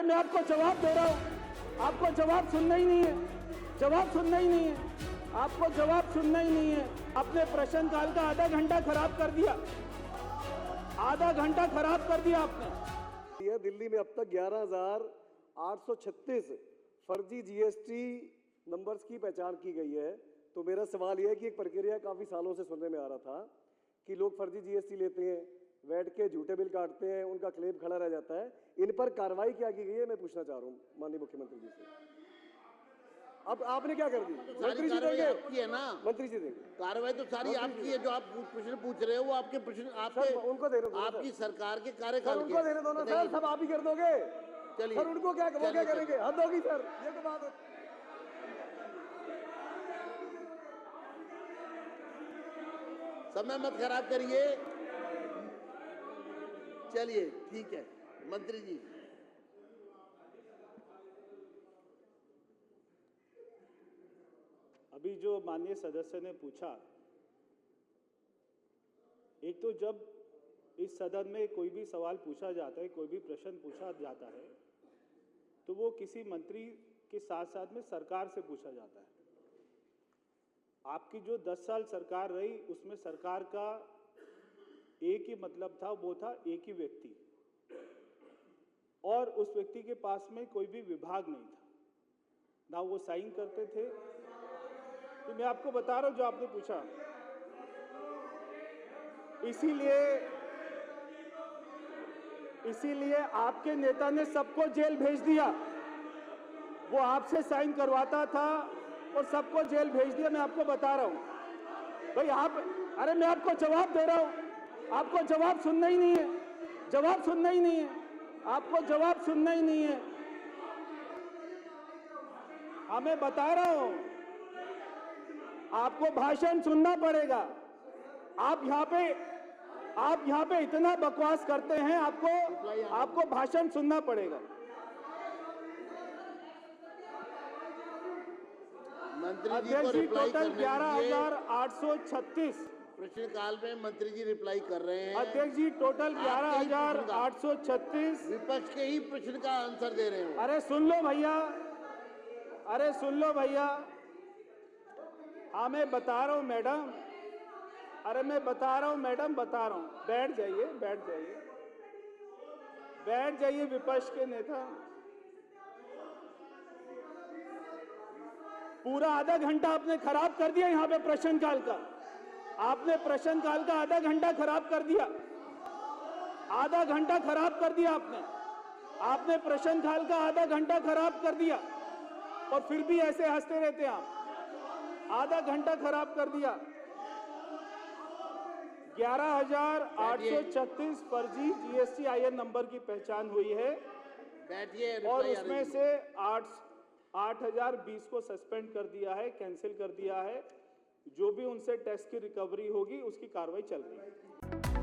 मैं आपको जवाब दे रहा हूं, आपको जवाब सुनना ही नहीं है, जवाब सुनना ही नहीं है, आपको जवाब सुनना ही नहीं है। आपने प्रश्नकाल का आधा घंटा खराब कर दिया, आधा घंटा खराब कर दिया आपने। दिल्ली में अब तक 11,836 फर्जी जीएसटी नंबर्स की पहचान की गई है। तो मेरा सवाल यह है कि एक प्रक्रिया काफी सालों से सुनने में आ रहा था कि लोग फर्जी जीएसटी लेते हैं, बैठ के झूठे बिल काटते हैं, उनका क्लेम खड़ा रह जाता है। इन पर कार्रवाई क्या की गई है, मैं पूछना चाह रहा हूँ माननीय मुख्यमंत्री जी से। अब आपने क्या कर दी? मंत्री जी देंगे, आपकी है ना, मंत्री जी देंगे कार्रवाई तो सारी आपकी है। जो आप प्रश्न पूछ रहे हो वो आपके प्रश्न आपके उनको देने दो, आपकी सरकार के कार्यकाल उनको देने दो ना सर, सब आप ही कर दोगे। चलिए सर उनको क्या वो क्या करेंगे? हद होगी सर, ये तो बात है। समय मत खराब करिए। चलिए ठीक है मंत्री जी। अभी जो माननीय सदस्य ने पूछा, एक तो जब इस सदन में कोई भी सवाल पूछा जाता है, कोई भी प्रश्न पूछा जाता है, तो वो किसी मंत्री के साथ साथ में सरकार से पूछा जाता है। आपकी जो 10 साल सरकार रही, उसमें सरकार का एक ही मतलब था, वो था एक ही व्यक्ति, और उस व्यक्ति के पास में कोई भी विभाग नहीं था, ना वो साइन करते थे। तो मैं आपको बता रहा हूं जो आपने पूछा, इसीलिए आपके नेता ने सबको जेल भेज दिया। वो आपसे साइन करवाता था और सबको जेल भेज दिया। मैं आपको बता रहा हूं भाई, अरे मैं आपको जवाब दे रहा हूं, आपको जवाब सुनना ही नहीं है, जवाब सुनना ही नहीं है, आपको जवाब सुनना ही नहीं है। हाँ मैं बता रहा हूं, आपको भाषण सुनना पड़ेगा। आप यहाँ पे इतना बकवास करते हैं, आपको भाषण सुनना पड़ेगा। मंत्री जी अध्यक्ष को जी, रिप्लाई टोटल करने 11,836 प्रश्नकाल में मंत्री जी रिप्लाई कर रहे हैं। अध्यक्ष जी, टोटल 11,836 विपक्ष के ही प्रश्न का आंसर दे रहे हो। अरे सुन लो भैया, अरे सुन लो भैया। हाँ मैं बता रहा हूं मैडम, अरे मैं बता रहा हूं मैडम, बता रहा हूं। बैठ जाइए, बैठ जाइए, बैठ जाइए विपक्ष के नेता। पूरा आधा घंटा आपने खराब कर दिया यहाँ पे प्रश्नकाल का। आपने प्रश्नकाल का आधा घंटा खराब कर दिया, आधा घंटा खराब कर दिया आपने प्रश्नकाल का आधा घंटा खराब कर दिया, और फिर भी ऐसे हंसते रहते हैं आप। आधा घंटा खराब कर दिया। 11,836 फर्जी GSTIN नंबर की पहचान हुई है, बैठिए, और उसमें से 8,020 को सस्पेंड कर दिया है, कैंसिल कर दिया है। जो भी उनसे टैक्स की रिकवरी होगी उसकी कार्रवाई चल रही है।